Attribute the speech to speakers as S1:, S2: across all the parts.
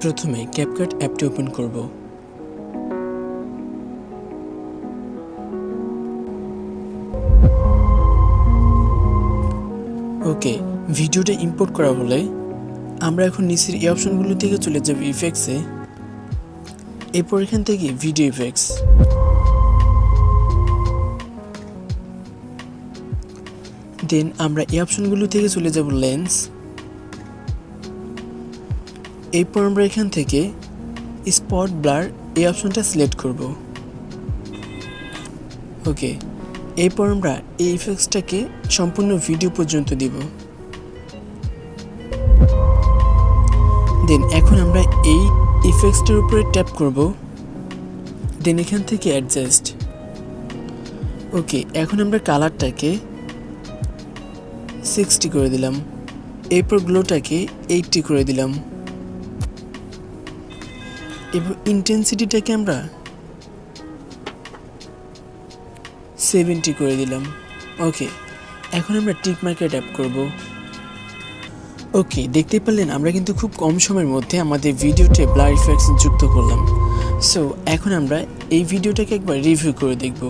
S1: প্রথমে ক্যাপকাট অ্যাপটি ওপেন করব। ওকে, ভিডিওটা ইম্পোর্ট করা হলে আমরা এখন নিচের এই অপশনগুলো থেকে চলে যাব ইফেক্টসে। এরপর এখান থেকে ভিডিও ইফেক্টস, দেন আমরা এই অপশনগুলো থেকে চলে যাব লেন্স। এরপর আমরা এখান থেকে স্পট ব্লার এই অপশনটা সিলেক্ট করব। ওকে, এরপর আমরা এই ইফেক্টসটাকে সম্পূর্ণ ভিডিও পর্যন্ত দিব। দেন এখন আমরা এই ইফেক্টসটার উপরে ট্যাপ করব, দেন এখান থেকে অ্যাডজাস্ট। ওকে, এখন আমরা কালারটাকে 60 করে দিলাম, এরপর গ্লোটাকে 80 করে দিলাম, এবং ইন্টেন্সিটিটাকে আমরা 70 করে দিলাম। ওকে, এখন আমরা টিক মার্কে ট্যাপ করব। ওকে, দেখতে পেলেন আমরা কিন্তু খুব কম সময়ের মধ্যে আমাদের ভিডিওতে ব্লার ইফেক্টস যুক্ত করলাম। সো এখন আমরা এই ভিডিওটাকে একবার রিভিউ করে দেখব।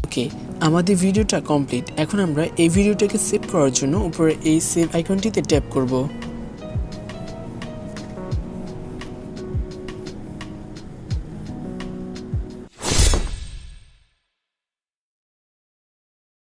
S1: ওকে, আমাদের ভিডিওটা কমপ্লিট। এখন আমরা এই ভিডিওটাকে সেভ করার জন্য উপরে এই সেভ আইকনটিতে ট্যাপ করব।